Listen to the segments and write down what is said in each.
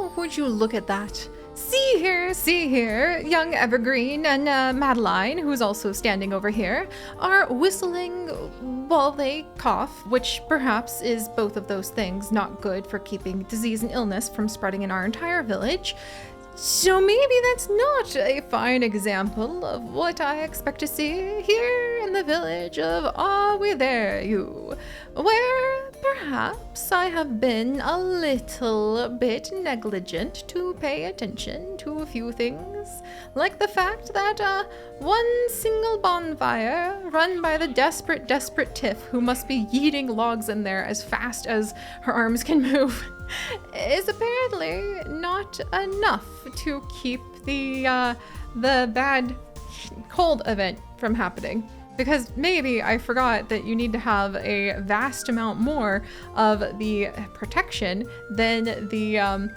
Oh, would you look at that? See here, young Evergreen and Madeline, who's also standing over here, are whistling while they cough, which perhaps is both of those things not good for keeping disease and illness from spreading in our entire village. So maybe that's not a fine example of what I expect to see here in the village of Are We There You, where perhaps I have been a little bit negligent to pay attention to a few things, like the fact that one single bonfire run by the desperate Tiff, who must be yeeting logs in there as fast as her arms can move, is apparently not enough to keep the bad cold event from happening. Because maybe I forgot that you need to have a vast amount more of the protection than the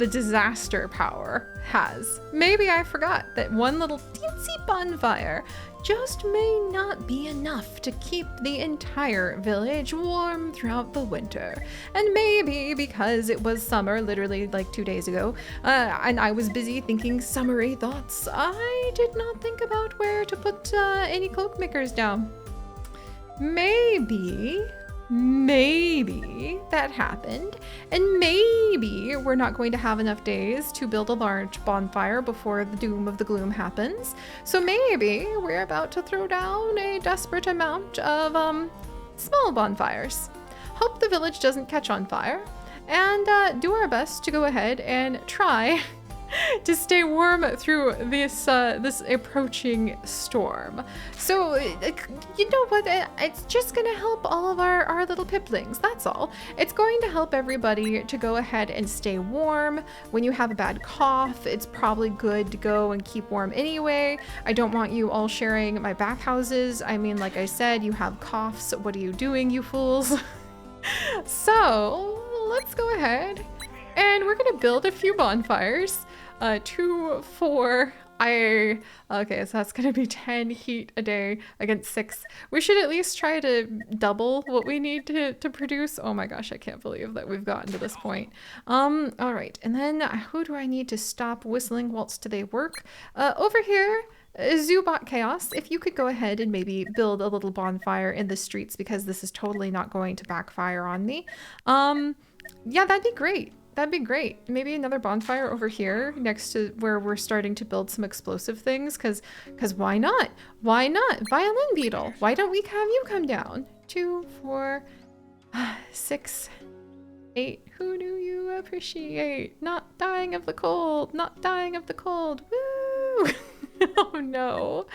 disaster power has. Maybe I forgot that one little teensy bonfire just may not be enough to keep the entire village warm throughout the winter. And maybe because it was summer, literally like 2 days ago, and I was busy thinking summery thoughts, I did not think about where to put any cloak makers down. Maybe that happened, and maybe we're not going to have enough days to build a large bonfire before the doom of the gloom happens. So maybe we're about to throw down a desperate amount of small bonfires. Hope the village doesn't catch on fire, and do our best to go ahead and try to stay warm through this approaching storm. So, you know what, it's just gonna help all of our little piplings, that's all. It's going to help everybody to go ahead and stay warm. When you have a bad cough, it's probably good to go and keep warm anyway. I don't want you all sharing my backhouses. I mean, like I said, you have coughs. What are you doing, you fools? So, let's go ahead and we're gonna build a few bonfires. 2, 4, okay, so that's gonna be 10 heat a day against 6. We should at least try to double what we need to produce. Oh my gosh, I can't believe that we've gotten to this point. All right, and then who do I need to stop whistling whilst they work? Over here, Zubot Chaos, if you could go ahead and maybe build a little bonfire in the streets, because this is totally not going to backfire on me. Yeah, that'd be great. That'd be great. Maybe another bonfire over here next to where we're starting to build some explosive things, because why not? Why not? Violin Beetle, why don't we have you come down? 2, 4, 6, 8. Who do you appreciate? Not dying of the cold. Not dying of the cold. Woo! Oh no.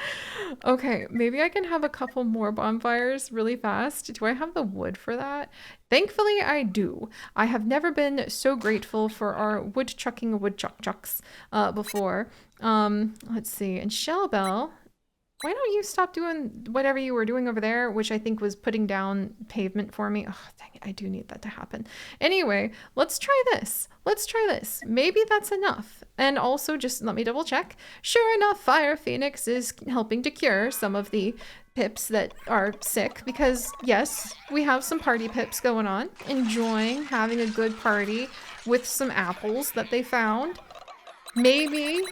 Okay, maybe I can have a couple more bonfires really fast. Do I have the wood for that? Thankfully, I do. I have never been so grateful for our woodchucking woodchucks before. Let's see. And Shellbell, why don't you stop doing whatever you were doing over there, which I think was putting down pavement for me. Oh, dang it, I do need that to happen. Anyway, let's try this. Let's try this. Maybe that's enough. And also, just let me double check. Sure enough, Fire Phoenix is helping to cure some of the pips that are sick, because yes, we have some party pips going on, enjoying having a good party with some apples that they found. Maybe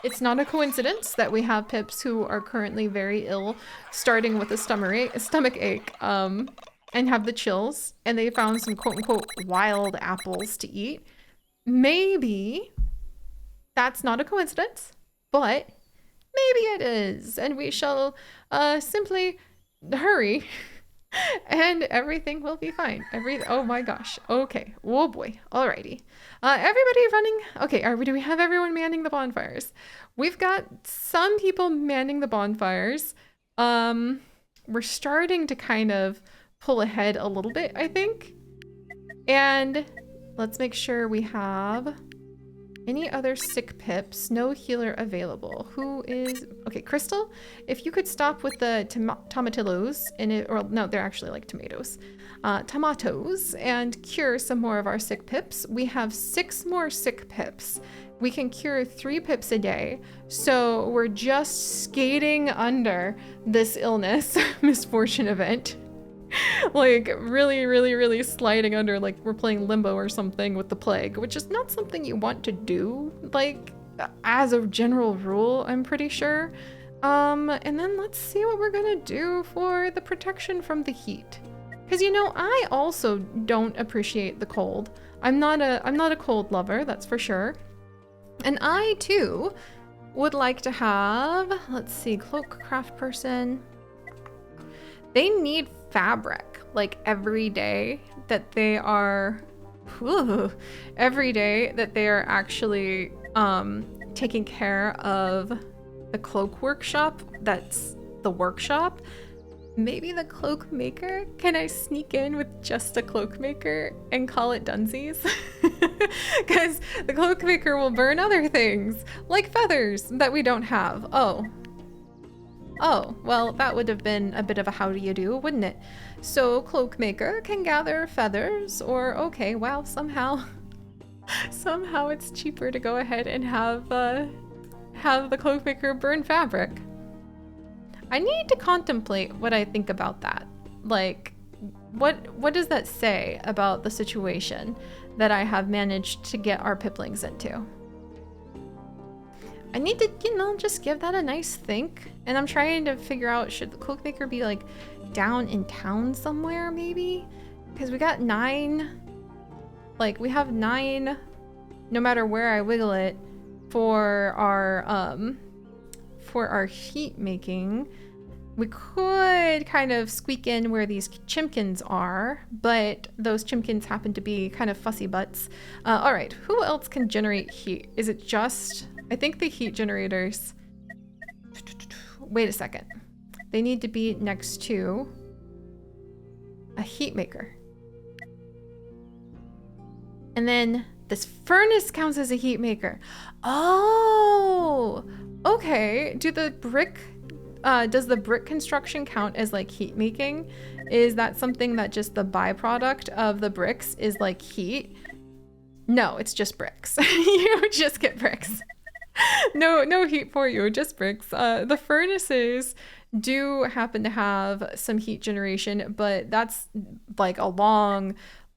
it's not a coincidence that we have pips who are currently very ill, starting with a stomach ache, and have the chills, and they found some quote-unquote wild apples to eat. Maybe that's not a coincidence, but maybe it is, and we shall simply hurry and everything will be fine. Oh my gosh. Okay. Oh boy. Alrighty. Everybody running. Okay. Do we have everyone manning the bonfires? We've got some people manning the bonfires. We're starting to kind of pull ahead a little bit, I think. And let's make sure we have any other sick pips. No healer available. Who is... Okay, Crystal, if you could stop with the tomatillos in it, or no, they're actually like tomatoes. Tomatoes, and cure some more of our sick pips. We have 6 more sick pips. We can cure 3 pips a day. So we're just skating under this illness, misfortune event. Like really, really, really sliding under, like we're playing limbo or something with the plague, which is not something you want to do, like as a general rule, I'm pretty sure. And then let's see what we're gonna do for the protection from the heat. Because you know, I also don't appreciate the cold. I'm not a cold lover, that's for sure. And I too would like to have, let's see, cloak craft person. They need fabric like every day that they are, every day that they are actually taking care of the cloak workshop. That's the workshop. Maybe the cloak maker? Can I sneak in with just a cloak maker and call it Dunsies? Because the cloak maker will burn other things, like feathers that we don't have. Oh, well, that would have been a bit of a how do you do, wouldn't it? So cloak maker can gather feathers, or okay, wow, somehow it's cheaper to go ahead and have the cloak maker burn fabric. I need to contemplate what I think about that. Like, what does that say about the situation that I have managed to get our piplings into? I need to, you know, just give that a nice think. And I'm trying to figure out, should the cloak maker be like down in town somewhere maybe? Because we got 9, like we have 9, no matter where I wiggle it, for our heat making. We could kind of squeak in where these chimkins are, but those chimkins happen to be kind of fussy butts. All right, who else can generate heat? Is it just, I think the heat generators, wait a second. They need to be next to a heat maker. And then this furnace counts as a heat maker. Oh, okay. Does the brick construction count as like heat making? Is that something that just the byproduct of the bricks is like heat? No, it's just bricks. You just get bricks. No heat for you, just bricks. The furnaces do happen to have some heat generation, but that's like a long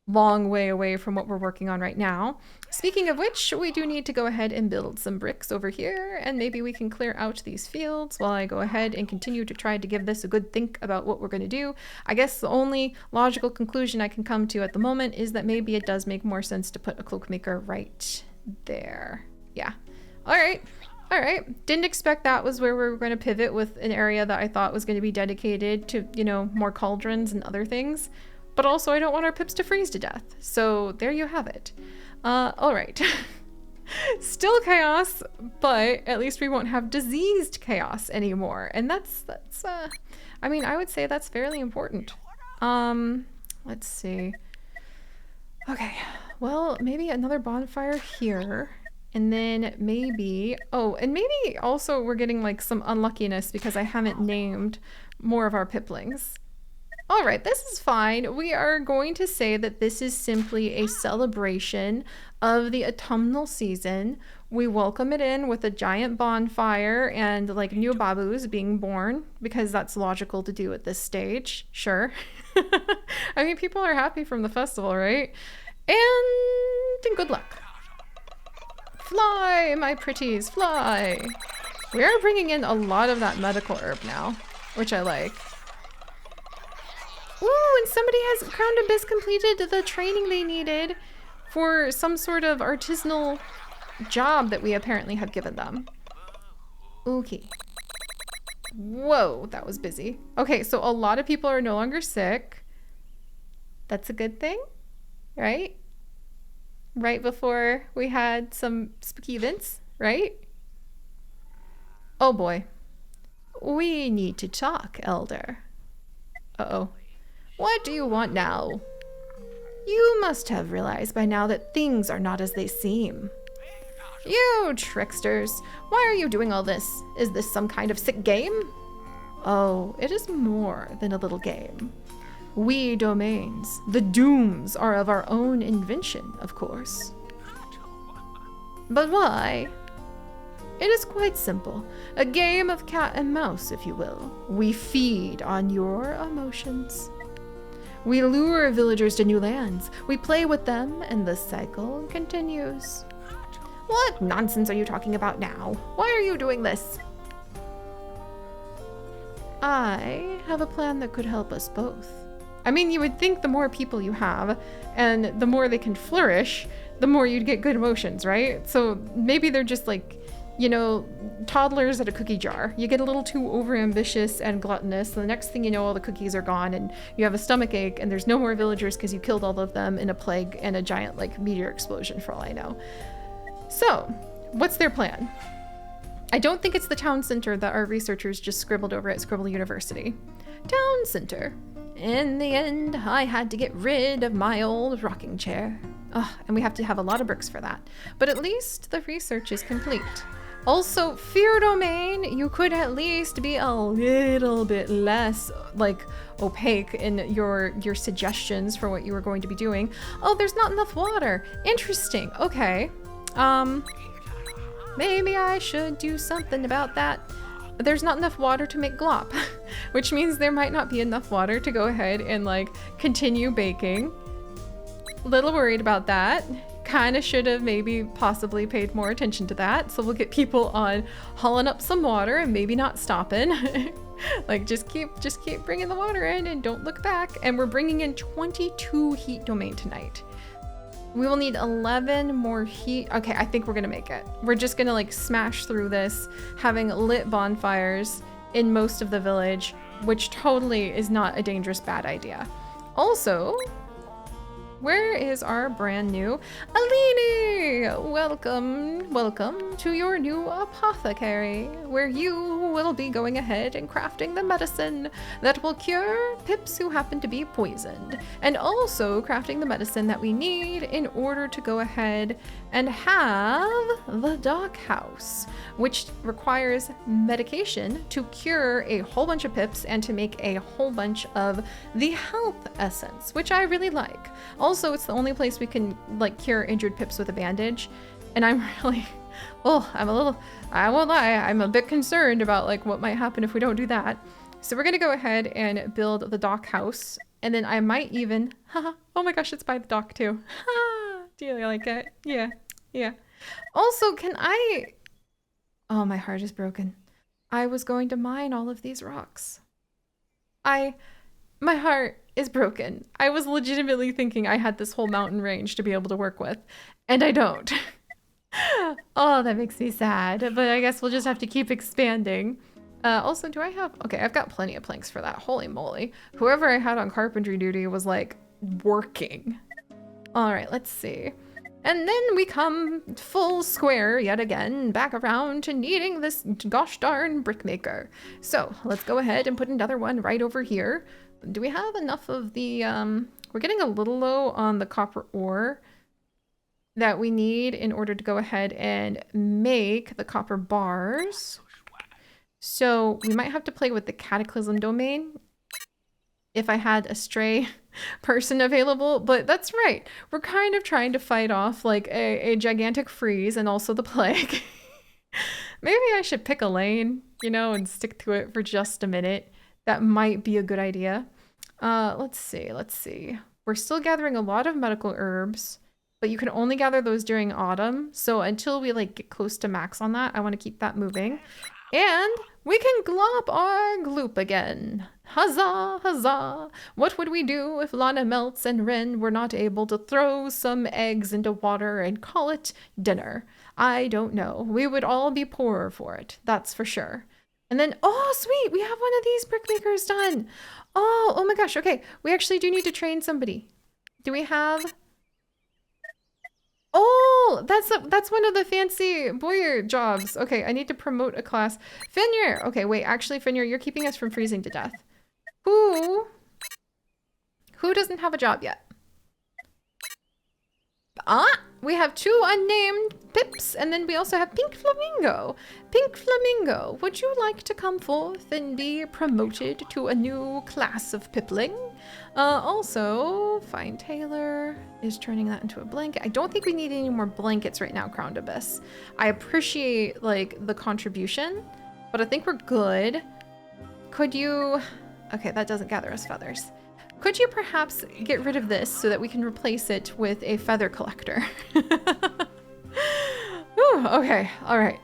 way away from what we're working on right now. Speaking of which, we do need to go ahead and build some bricks over here, and maybe we can clear out these fields while I go ahead and continue to try to give this a good think about what we're going to do. I guess the only logical conclusion I can come to at the moment is that maybe it does make more sense to put a cloak maker right there. Yeah. All right. Didn't expect that was where we were going to pivot with an area that I thought was going to be dedicated to, you know, more cauldrons and other things. But also I don't want our pips to freeze to death. So there you have it. All right. Still chaos, but at least we won't have diseased chaos anymore. And that's I mean, I would say that's fairly important. Let's see. Okay, well, maybe another bonfire here. And then maybe, oh, and maybe also we're getting like some unluckiness because I haven't named more of our piplings. All right, this is fine. We are going to say that this is simply a celebration of the autumnal season. We welcome it in with a giant bonfire and like new babus being born, because that's logical to do at this stage. Sure. I mean, people are happy from the festival, right? And good luck. Fly, my pretties, fly. We are bringing in a lot of that medical herb now, which I like. Ooh, and somebody has Crown Abyss completed the training they needed for some sort of artisanal job that we apparently have given them. Okay. Whoa, that was busy. Okay, so a lot of people are no longer sick. That's a good thing, right? Right before we had some spooky events, right? Oh boy. We need to talk, Elder. Uh-oh. What do you want now? You must have realized by now that things are not as they seem. You tricksters, why are you doing all this? Is this some kind of sick game? Oh, it is more than a little game. We domains, the dooms, are of our own invention, of course. But why? It is quite simple. A game of cat and mouse, if you will. We feed on your emotions. We lure villagers to new lands. We play with them, and the cycle continues. What nonsense are you talking about now? Why are you doing this? I have a plan that could help us both. I mean, you would think the more people you have, and the more they can flourish, the more you'd get good emotions, right? So maybe they're just like, you know, toddlers at a cookie jar. You get a little too overambitious and gluttonous, and the next thing you know, all the cookies are gone, and you have a stomach ache, and there's no more villagers because you killed all of them in a plague and a giant, like, meteor explosion, for all I know. So, what's their plan? I don't think it's the town center that our researchers just scribbled over at Scribble University. Town center. In the end, I had to get rid of my old rocking chair. Ugh, and we have to have a lot of bricks for that. But at least the research is complete. Also, fear domain, you could at least be a little bit less, like, opaque in your suggestions for what you were going to be doing. Oh, there's not enough water. Interesting. Okay. Maybe I should do something about that. There's not enough water to make glop, which means there might not be enough water to go ahead and, like, continue baking. Little worried about that. Kind of should have maybe possibly paid more attention to that. So we'll get people on hauling up some water and maybe not stopping. Like, just keep bringing the water in and don't look back. And we're bringing in 22 heat domain tonight. We will need 11 more heat. Okay, I think we're gonna make it. We're just gonna, like, smash through this, having lit bonfires in most of the village, which totally is not a dangerous bad idea. Also, where is our brand new Alini? Welcome to your new apothecary, where you will be going ahead and crafting the medicine that will cure pips who happen to be poisoned, and also crafting the medicine that we need in order to go ahead and have the dock house, which requires medication to cure a whole bunch of pips and to make a whole bunch of the health essence, which I really like. Also, it's the only place we can, like, cure injured pips with a bandage, and I'm really, I won't lie, I'm a bit concerned about, like, what might happen if we don't do that. So we're gonna go ahead and build the dock house, and then I might even, oh my gosh, it's by the dock too. Do you like it? Yeah. Also, oh, my heart is broken. I was going to mine all of these rocks. My heart is broken. I was legitimately thinking I had this whole mountain range to be able to work with, and I don't. Oh, that makes me sad, but I guess we'll just have to keep expanding. Also, do I have... Okay, I've got plenty of planks for that. Holy moly. Whoever I had on carpentry duty was, like, working. All right, let's see. And then we come full square yet again, back around to needing this gosh darn brickmaker. So let's go ahead and put another one right over here. Do we have enough of the, we're getting a little low on the copper ore that we need in order to go ahead and make the copper bars. So we might have to play with the cataclysm domain if I had a stray person available, but that's right. We're kind of trying to fight off, like, a gigantic freeze and also the plague. Maybe I should pick a lane, you know, and stick to it for just a minute. That might be a good idea. Let's see. We're still gathering a lot of medical herbs, but you can only gather those during autumn. So until we, like, get close to max on that, I want to keep that moving. And we can glop our gloop again. Huzzah, huzzah. What would we do if Lana Melts and Ren were not able to throw some eggs into water and call it dinner? I don't know. We would all be poorer for it, that's for sure. And then, oh, sweet, we have one of these brickmakers done. Oh my gosh, okay. We actually do need to train somebody. Do we have... Oh, that's one of the fancy boyer jobs. Okay, I need to promote a class. Finir. Okay, wait, actually, Finir, you're keeping us from freezing to death. Who doesn't have a job yet? We have 2 unnamed pips, and then we also have Pink Flamingo. Pink Flamingo, would you like to come forth and be promoted to a new class of pipling? Also, Fine Taylor is turning that into a blanket. I don't think we need any more blankets right now, Crowned Abyss. I appreciate, like, the contribution, but I think we're good. Could you... Okay, that doesn't gather us feathers. Could you perhaps get rid of this so that we can replace it with a feather collector? Whew, okay, all right.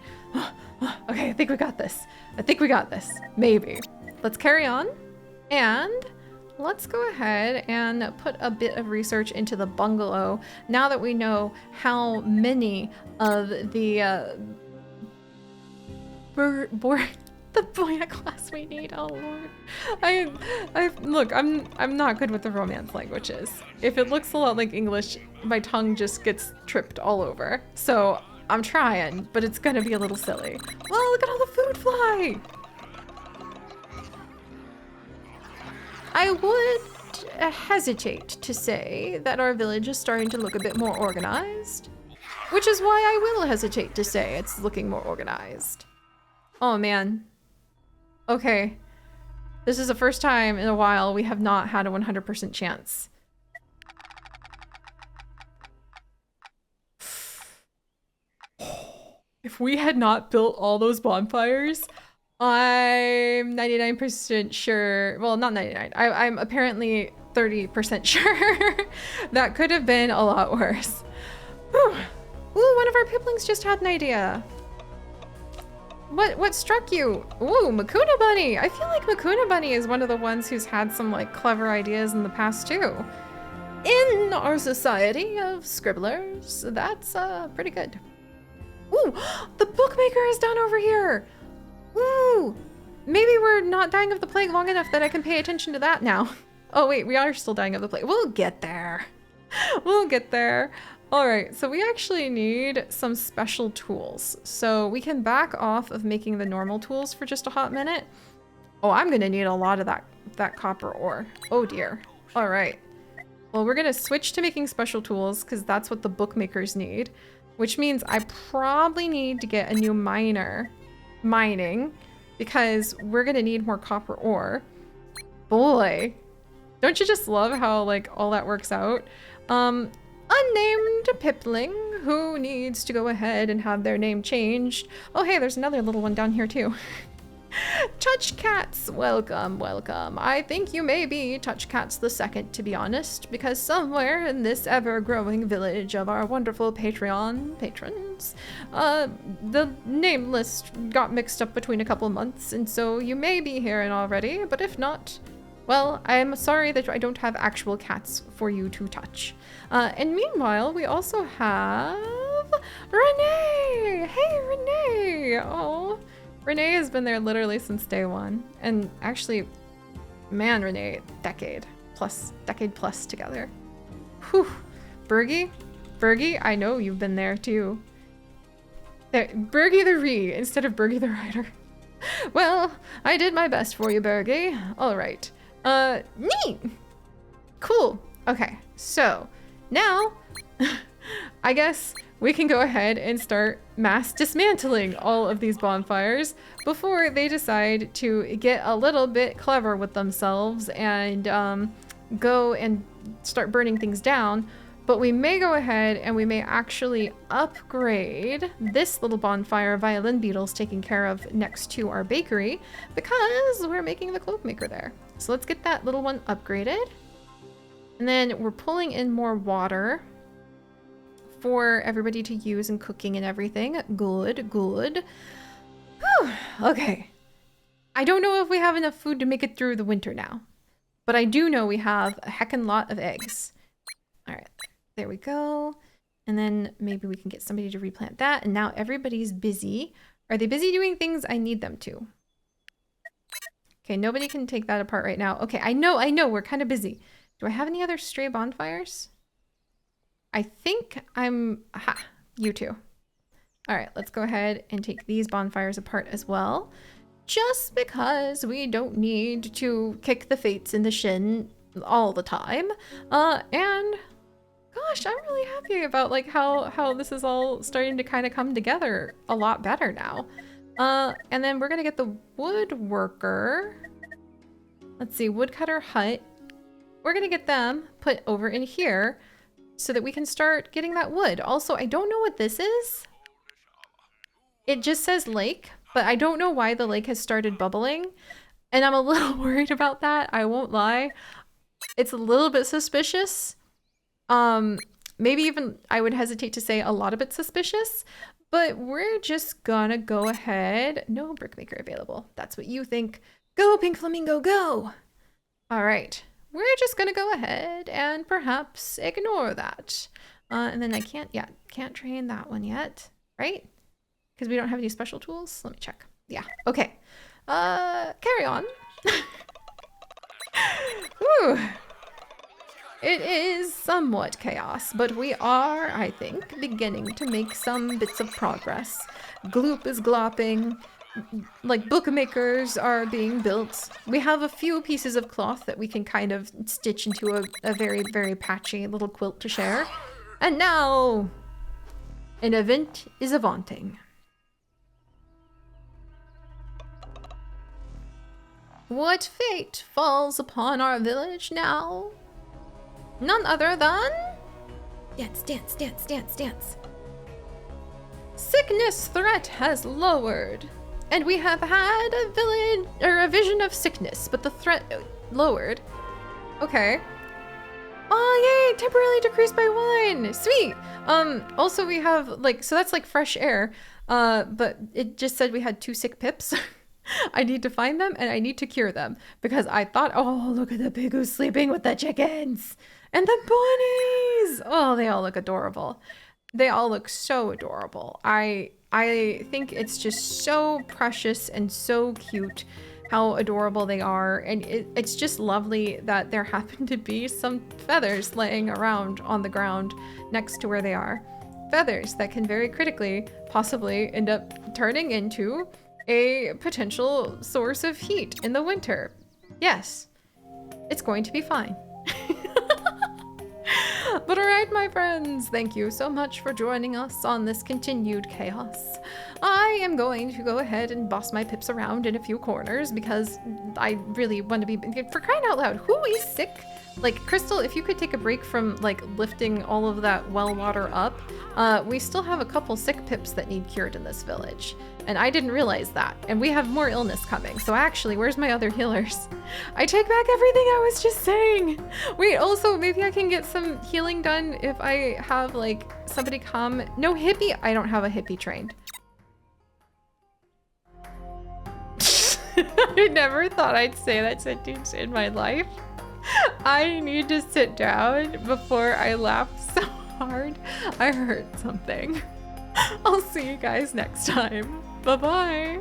Okay, I think we got this. I think we got this. Maybe. Let's carry on. And let's go ahead and put a bit of research into the bungalow now that we know how many of the the boya class we need. Oh lord. Look, I'm not good with the Romance languages. If it looks a lot like English, my tongue just gets tripped all over. So I'm trying, but it's gonna be a little silly. Well, look at all the food fly! I would hesitate to say that our village is starting to look a bit more organized, which is why I will hesitate to say it's looking more organized. Oh man. Okay. This is the first time in a while we have not had a 100% chance. If we had not built all those bonfires, I'm 99% sure, well, not 99, I'm apparently 30% sure that could have been a lot worse. Whew. Ooh, one of our piplings just had an idea. What struck you? Ooh, Makuna Bunny. I feel like Makuna Bunny is one of the ones who's had some like clever ideas in the past too. In our society of scribblers, that's pretty good. Ooh, the bookmaker is down over here. Ooh, maybe we're not dying of the plague long enough that I can pay attention to that now. Oh wait, we are still dying of the plague. We'll get there. We'll get there. All right, so we actually need some special tools. So we can back off of making the normal tools for just a hot minute. Oh, I'm gonna need a lot of that copper ore. Oh dear. All right. Well, we're gonna switch to making special tools because that's what the bookmakers need, which means I probably need to get a new mining because we're gonna need more copper ore. Boy, don't you just love how like all that works out? Unnamed pipling who needs to go ahead and have their name changed. Oh hey, there's another little one down here too. Touch Cats, welcome, welcome. I think you may be Touch Cats the second, to be honest, because somewhere in this ever-growing village of our wonderful Patreon patrons, the name list got mixed up between a couple months, and so you may be here already, but if not, well, I'm sorry that I don't have actual cats for you to touch. And meanwhile, we also have Renee! Hey, Renee! Oh, Renee has been there literally since day one. And actually, man, Renee, decade plus together. Whew. Bergie, I know you've been there too. There, Bergie the Ree instead of Bergie the Rider. Well, I did my best for you, Bergie. All right. Neat! Cool. Okay, so now I guess we can go ahead and start mass dismantling all of these bonfires before they decide to get a little bit clever with themselves and go and start burning things down. But we may go ahead and we may actually upgrade this little bonfire violin beetles taken care of next to our bakery because we're making the cloak maker there. So let's get that little one upgraded. And then we're pulling in more water for everybody to use in cooking and everything. Good, good. Whew. Okay. I don't know if we have enough food to make it through the winter now, but I do know we have a heckin' lot of eggs. All right, there we go. And then maybe we can get somebody to replant that. And now everybody's busy. Are they busy doing things I need them to? Okay, nobody can take that apart right now. Okay, I know, we're kind of busy. Do I have any other stray bonfires? I think I'm, aha, you two. All right, let's go ahead and take these bonfires apart as well. Just because we don't need to kick the fates in the shin all the time. And gosh, I'm really happy about like how this is all starting to kind of come together a lot better now. And then we're gonna get the woodworker. Let's see, woodcutter hut. We're gonna get them put over in here so that we can start getting that wood. Also, I don't know what this is. It just says lake, but I don't know why the lake has started bubbling. And I'm a little worried about that, I won't lie. It's a little bit suspicious. Maybe even I would hesitate to say a lot of it suspicious, but we're just gonna go ahead. No brickmaker available. That's what you think. Go, Pink Flamingo, go! All right, we're just gonna go ahead and perhaps ignore that. And then I can't train that one yet, right? Because we don't have any special tools. Let me check. Yeah, okay. Carry on. Whew. It is somewhat chaos, but we are, I think, beginning to make some bits of progress. Gloop is glopping, like bookmakers are being built. We have a few pieces of cloth that we can kind of stitch into a very, very patchy little quilt to share. And now, an event is avanting. What fate falls upon our village now? None other than... Dance, dance, dance, dance, dance. Sickness threat has lowered. And we have had a village, or a vision of sickness, but the threat lowered. Okay. Oh, yay, temporarily decreased by 1. Sweet. Also we have, like, so that's like fresh air. But it just said we had 2 sick pips. I need to find them and I need to cure them because I thought, oh, look at the pig who's sleeping with the chickens and the bunnies. Oh, they all look adorable. They all look so adorable. I think it's just so precious and so cute how adorable they are. And it's just lovely that there happen to be some feathers laying around on the ground next to where they are. Feathers that can very critically possibly end up turning into a potential source of heat in the winter. Yes, it's going to be fine. But all right, my friends, thank you so much for joining us on this continued chaos. I am going to go ahead and boss my pips around in a few corners because I really want to be, for crying out loud, who is sick? Like, Crystal, if you could take a break from like lifting all of that well water up, we still have a couple sick pips that need cured in this village. And I didn't realize that. And we have more illness coming. So actually, where's my other healers? I take back everything I was just saying. Wait, also, maybe I can get some healing done if I have like somebody come. No hippie. I don't have a hippie trained. I never thought I'd say that sentence in my life. I need to sit down before I laugh so hard I heard something. I'll see you guys next time. Bye-bye.